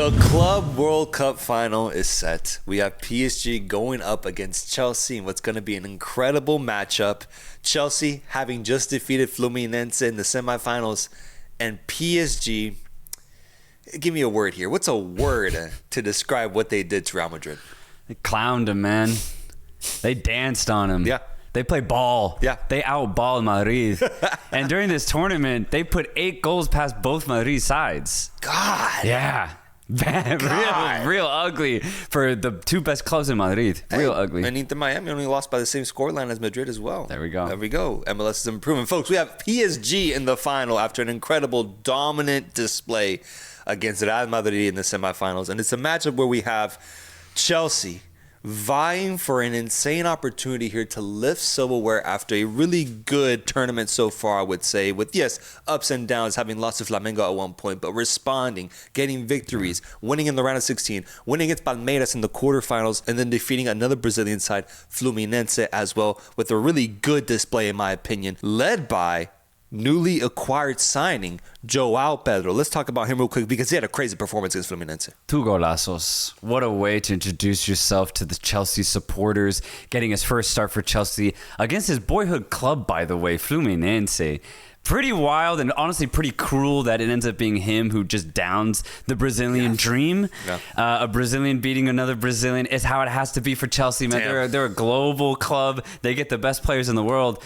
The Club World Cup final is set. We have PSG going up against Chelsea in what's going to be an incredible matchup. Chelsea having just defeated Fluminense in the semifinals, and PSG, give me a word here. What's a word to describe what they did to Real Madrid? They clowned him, man. They danced on him. Yeah. They play ball. Yeah. They outballed Madrid. And during this tournament, they put 8 goals past both Madrid's sides. God. Yeah. Real ugly for the 2 best clubs in Madrid. Real ugly. And Inter Miami only lost by the same scoreline as Madrid as well. There we go. MLS is improving. Folks, we have PSG in the final after an incredible dominant display against Real Madrid in the semifinals. And it's a matchup where we have Chelsea vying for an insane opportunity here to lift silverware after a really good tournament so far, I would say, with, yes, ups and downs, having lost to Flamengo at one point, but responding, getting victories, winning in the round of 16, winning against Palmeiras in the quarterfinals, and then defeating another Brazilian side, Fluminense, as well, with a really good display, in my opinion, led by newly acquired signing, Joao Pedro. Let's talk about him real quick because he had a crazy performance against Fluminense. 2 golazos. What a way to introduce yourself to the Chelsea supporters. Getting his first start for Chelsea against his boyhood club, by the way, Fluminense. Pretty wild and honestly pretty cruel that it ends up being him who just downs the Brazilian dream. Yeah. A Brazilian beating another Brazilian is how it has to be for Chelsea, man. They're a global club. They get the best players in the world.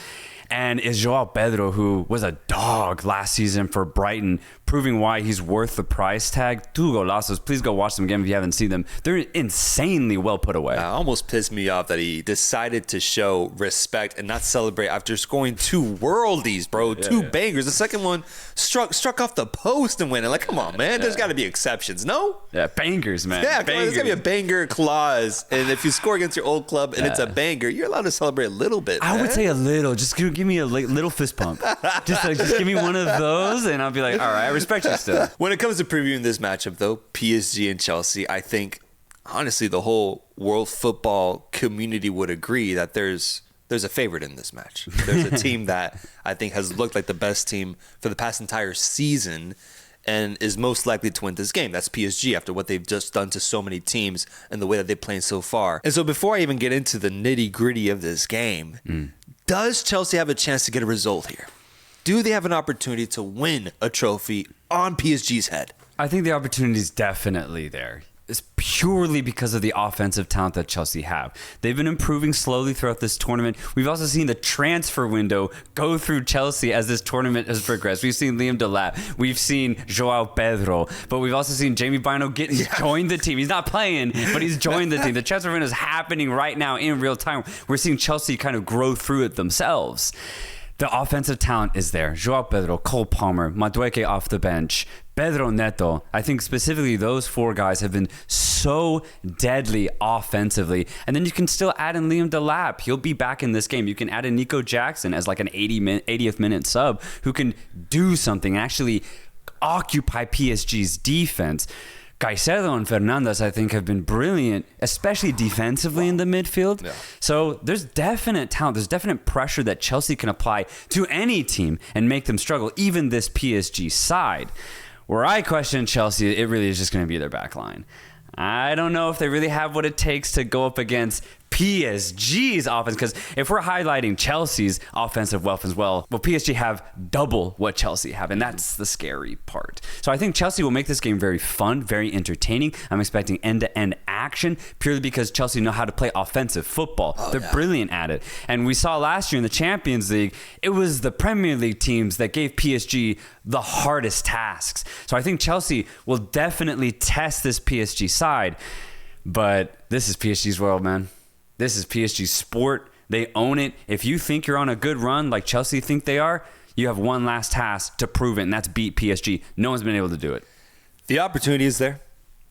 And is Joao Pedro, who was a dog last season for Brighton, proving why he's worth the price tag. 2 golazos. Please go watch them again if you haven't seen them. They're insanely well put away. It almost pissed me off that he decided to show respect and not celebrate after scoring 2 worldies, bro. 2 bangers. The second one struck off the post and went in. Like, come on, man. There's got to be exceptions, no? Yeah, bangers, man. Yeah, there's got to be a banger clause. And if you score against your old club and it's a banger, you're allowed to celebrate a little bit, I would say a little. Just give me a little fist pump. just give me one of those and I'll be like, all right, I respect you still. When it comes to previewing this matchup, though, PSG and Chelsea, I think, honestly, the whole world football community would agree that there's a favorite in this match. There's a team that I think has looked like the best team for the past entire season and is most likely to win this game. That's PSG after what they've just done to so many teams and the way that they're playing so far. And so before I even get into the nitty-gritty of this game, does Chelsea have a chance to get a result here? Do they have an opportunity to win a trophy on PSG's head? I think the opportunity is definitely there. It's purely because of the offensive talent that Chelsea have. They've been improving slowly throughout this tournament. We've also seen the transfer window go through Chelsea as this tournament has progressed. We've seen Liam Delap. We've seen Joao Pedro. But we've also seen Jamie Bino join the team. He's not playing, but he's joined the team. The transfer window is happening right now in real time. We're seeing Chelsea kind of grow through it themselves. The offensive talent is there. Joao Pedro, Cole Palmer, Madueke off the bench, Pedro Neto. I think specifically those 4 guys have been so deadly offensively. And then you can still add in Liam Delap. He'll be back in this game. You can add in Nico Jackson as like an 80th minute sub who can do something, actually occupy PSG's defense. Caicedo and Fernandes, I think, have been brilliant, especially defensively in the midfield. Yeah. So there's definite talent. There's definite pressure that Chelsea can apply to any team and make them struggle, even this PSG side. Where I question Chelsea, it really is just going to be their back line. I don't know if they really have what it takes to go up against PSG's offense, because if we're highlighting Chelsea's offensive wealth as well PSG have double what Chelsea have, and that's the scary part. So I think Chelsea will make this game very fun, very entertaining. I'm expecting end-to-end action purely because Chelsea know how to play offensive football. They're brilliant at it. And we saw last year in the Champions League, it was the Premier League teams that gave PSG the hardest tasks. So I think Chelsea will definitely test this PSG side, but this is PSG's world, man. This is PSG's sport. They own it. If you think you're on a good run like Chelsea think they are, you have one last task to prove it, and that's beat PSG. No one's been able to do it. The opportunity is there.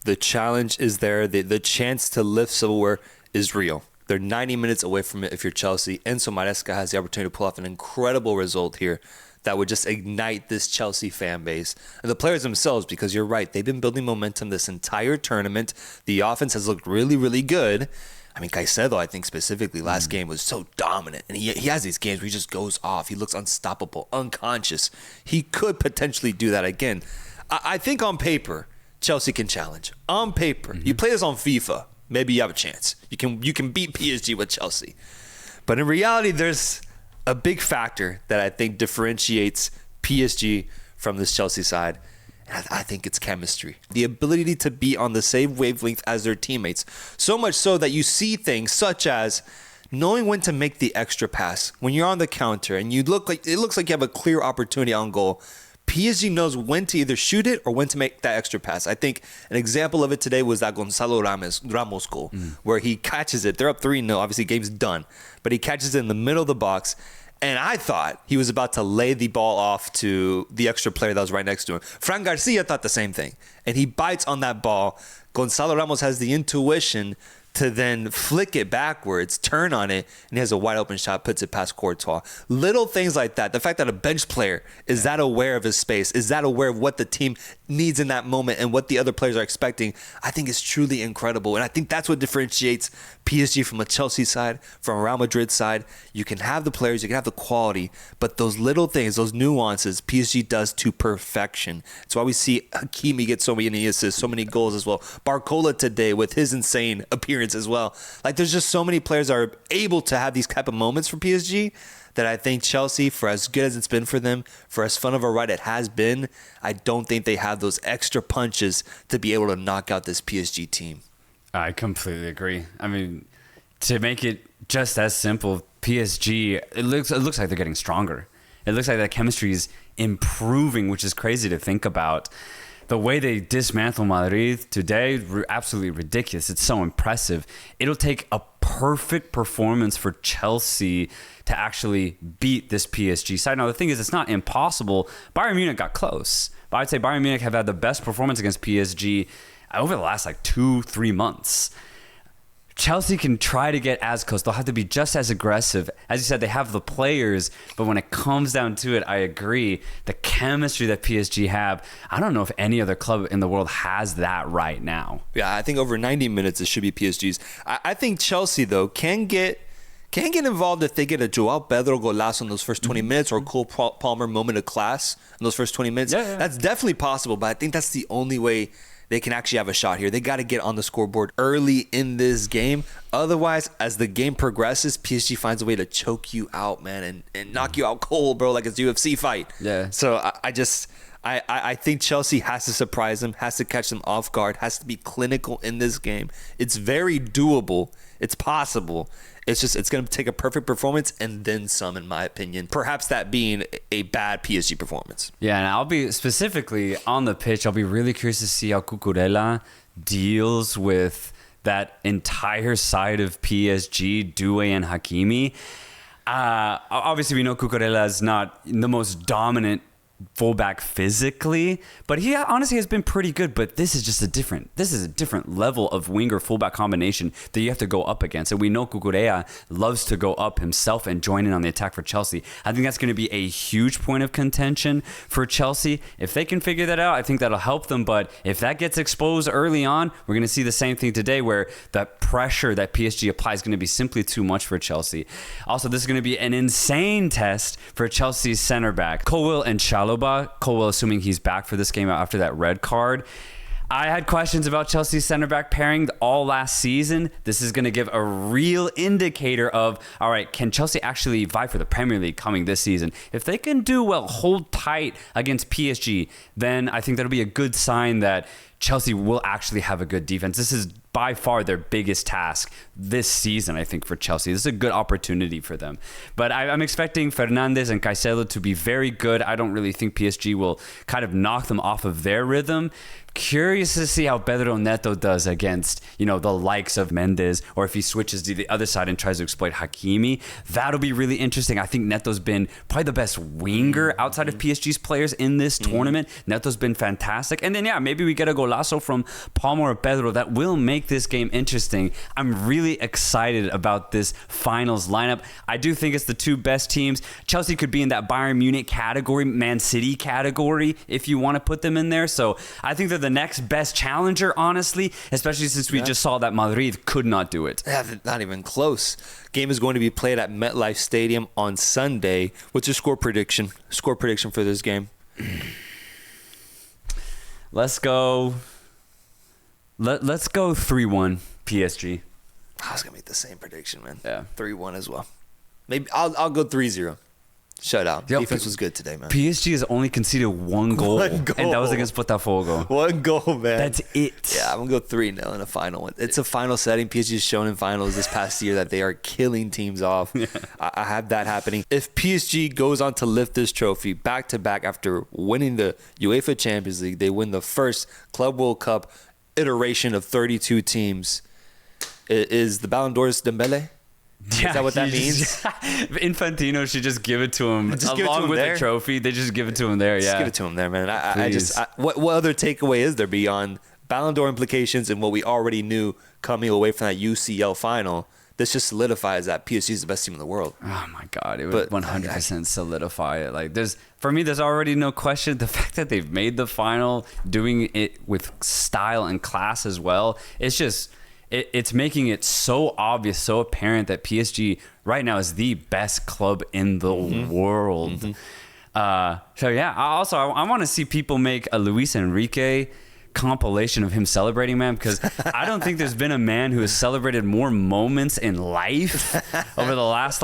The challenge is there. The chance to lift silverware is real. They're 90 minutes away from it if you're Chelsea. Enzo Maresca has the opportunity to pull off an incredible result here that would just ignite this Chelsea fan base. And the players themselves, because you're right, they've been building momentum this entire tournament. The offense has looked really, really good. I mean, Caicedo, I think specifically, last game was so dominant. And he has these games where he just goes off. He looks unstoppable, unconscious. He could potentially do that again. I think on paper, Chelsea can challenge. On paper, you play this on FIFA, maybe you have a chance. You can beat PSG with Chelsea. But in reality, there's a big factor that I think differentiates PSG from this Chelsea side. And I think it's chemistry. The ability to be on the same wavelength as their teammates. So much so that you see things such as knowing when to make the extra pass. When you're on the counter and it looks like you have a clear opportunity on goal, PSG knows when to either shoot it or when to make that extra pass. I think an example of it today was that Gonzalo Ramos goal, where he catches it. They're up 3-0. Obviously, game's done. But he catches it in the middle of the box. And I thought he was about to lay the ball off to the extra player that was right next to him. Fran Garcia thought the same thing. And he bites on that ball. Gonzalo Ramos has the intuition to then flick it backwards, turn on it, and he has a wide open shot, puts it past Courtois. Little things like that. The fact that a bench player is that aware of his space, is that aware of what the team needs in that moment and what the other players are expecting, I think is truly incredible. And I think that's what differentiates PSG from a Chelsea side, from a Real Madrid side. You can have the players, you can have the quality, but those little things, those nuances, PSG does to perfection. That's why we see Hakimi get so many assists, so many goals as well. Barcola today with his insane appearance as well. Like, there's just so many players that are able to have these type of moments for PSG that I think Chelsea, for as good as it's been for them, for as fun of a ride it has been, I don't think they have those extra punches to be able to knock out this PSG team. I completely agree. I mean, to make it just as simple, PSG, it looks like they're getting stronger. It looks like that chemistry is improving, which is crazy to think about. The way they dismantle Madrid today, absolutely ridiculous. It's so impressive. It'll take a perfect performance for Chelsea to actually beat this PSG side. Now, the thing is, it's not impossible. Bayern Munich got close. But I'd say Bayern Munich have had the best performance against PSG over the last 2-3 months. Chelsea can try to get as close. They'll have to be just as aggressive. As you said, they have the players, but when it comes down to it, I agree. The chemistry that PSG have, I don't know if any other club in the world has that right now. Yeah, I think over 90 minutes it should be PSG's. I think Chelsea, though, can get involved if they get a Joao Pedro golazo in those first 20 minutes or a Cole Palmer moment of class in those first 20 minutes. Yeah. That's definitely possible, but I think that's the only way they can actually have a shot here. They got to get on the scoreboard early in this game. Otherwise, as the game progresses, PSG finds a way to choke you out, man, and knock you out cold, bro, like it's a UFC fight. Yeah. So I think Chelsea has to surprise them, has to catch them off guard, has to be clinical in this game. It's very doable. It's possible. It's going to take a perfect performance and then some, in my opinion. Perhaps that being a bad PSG performance. Yeah, and I'll be specifically on the pitch. I'll be really curious to see how Cucurella deals with that entire side of PSG, Doué and Hakimi. Obviously, we know Cucurella is not the most dominant fullback physically, but he honestly has been pretty good. But this is a different level of winger fullback combination that you have to go up against. And we know Cucurella loves to go up himself and join in on the attack for Chelsea. I think that's going to be a huge point of contention for Chelsea. If they can figure that out, I think that'll help them. But if that gets exposed early on, we're going to see the same thing today, where that pressure that PSG applies is going to be simply too much for Chelsea. Also, this is going to be an insane test for Chelsea's center back, Colwill and Chalobah. Colwill, assuming he's back for this game after that red card. I had questions about Chelsea's center back pairing all last season. This is going to give a real indicator of, all right, can Chelsea actually vie for the Premier League coming this season? If they can do well, hold tight against PSG, then I think that'll be a good sign that Chelsea will actually have a good defense. This is by far their biggest task this season, I think, for Chelsea. This is a good opportunity for them. But I'm expecting Fernandes and Caicedo to be very good. I don't really think PSG will kind of knock them off of their rhythm. Curious to see how Pedro Neto does against, the likes of Mendes, or if he switches to the other side and tries to exploit Hakimi. That'll be really interesting. I think Neto's been probably the best winger outside of PSG's players in this tournament. Neto's been fantastic. And then, maybe we get a golazo from Palmer or Pedro that will make this game interesting. I'm really excited about this finals lineup. I do think it's the two best teams. Chelsea could be in that Bayern Munich category, Man City category, if you want to put them in there. So I think they're the next best challenger, honestly, especially since we just saw that Madrid could not do it. Yeah, not even close. Game is going to be played at MetLife Stadium on Sunday. What's your score prediction? Score prediction for this game? Let's go Let's go 3-1 PSG. I was gonna make the same prediction, man. Yeah. 3-1 as well. Maybe I'll go 3-0. Shutout. Yo, Defense was good today, man. PSG has only conceded one goal, and that was against Botafogo. One goal, man. That's it. Yeah, I'm gonna go 3-0 in a final one. It's a final setting. PSG's shown in finals this past year that they are killing teams off. Yeah. I have that happening. If PSG goes on to lift this trophy back to back after winning the UEFA Champions League, they win the first Club World Cup iteration of 32 teams. Is the Ballon d'Or's Dembele? Yeah, is that what that means? Infantino should just give it to him along with the trophy. They just give it to him there. Just give it to him there, man. What other takeaway is there beyond Ballon d'Or implications and what we already knew coming away from that UCL final? This just solidifies that PSG is the best team in the world. Oh my God, it would 100% solidify it. Like for me, there's already no question. The fact that they've made the final, doing it with style and class as well, it's just. It's making it so obvious, so apparent that PSG right now is the best club in the world. So yeah, I want to see people make a Luis Enrique compilation of him celebrating, man, because I don't think there's been a man who has celebrated more moments in life over the last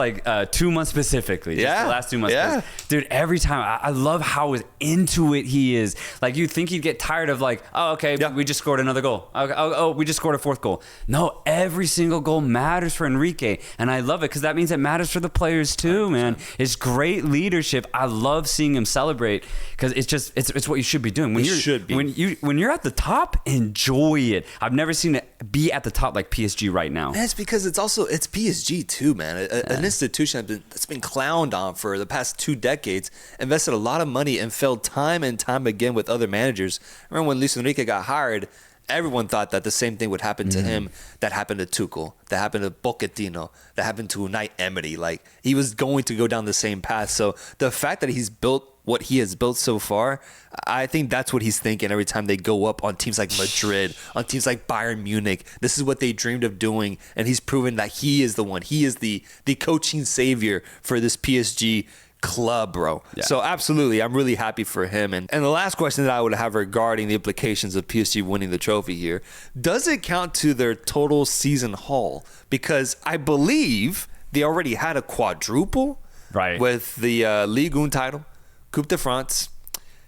2 months specifically. Yeah, just the last 2 months. Yeah. Dude, every time I love how into it he is. Like, you think he'd get tired of we just scored another goal. Oh, we just scored a fourth goal. No, every single goal matters for Enrique, and I love it because that means it matters for the players too, man. It's great leadership. I love seeing him celebrate because it's what you should be doing. When you're at the top, enjoy it. I've never seen it be at the top like PSG right now. That's because it's PSG too, man. An institution that's been clowned on for the past 2 decades, invested a lot of money and failed time and time again with other managers. Remember when Luis Enrique got hired, everyone thought that the same thing would happen to him that happened to Tuchel, that happened to Pochettino, that happened to Unai Emery. Like, he was going to go down the same path. So the fact that he's built what he has built so far, I think that's what he's thinking every time they go up on teams like Madrid, on teams like Bayern Munich. This is what they dreamed of doing, and he's proven that he is the one. He is the coaching savior for this PSG club, bro. Yeah. So absolutely, I'm really happy for him. And the last question that I would have regarding the implications of PSG winning the trophy here, does it count to their total season haul? Because I believe they already had a quadruple with the Ligue 1 title, Coupe de France,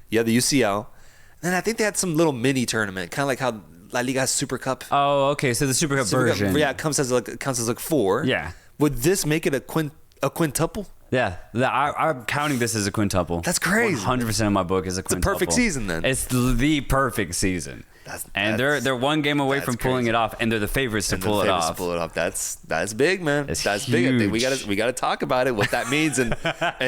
the UCL, and I think they had some little mini tournament, kind of like how La Liga has Super Cup. Oh, okay, so the Super Cup version. Yeah, it counts as 4. Yeah. Would this make it a quintuple? Yeah, I'm counting this as a quintuple. That's crazy. 100% of my book is a quintuple. It's a perfect season then. It's the perfect season. They're one game away from pulling it off, and they're the favorites to pull it off. That's big, man. That's big. I think we got to talk about it, what that means, and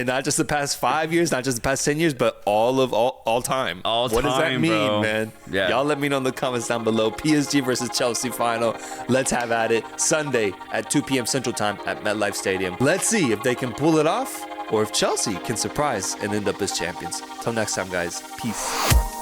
not just the past 5 years, not just the past 10 years, but all time. What does that mean, bro? Man? Yeah. Y'all let me know in the comments down below. PSG versus Chelsea final. Let's have at it Sunday at 2 p.m. Central Time at MetLife Stadium. Let's see if they can pull it off, or if Chelsea can surprise and end up as champions. Till next time, guys. Peace.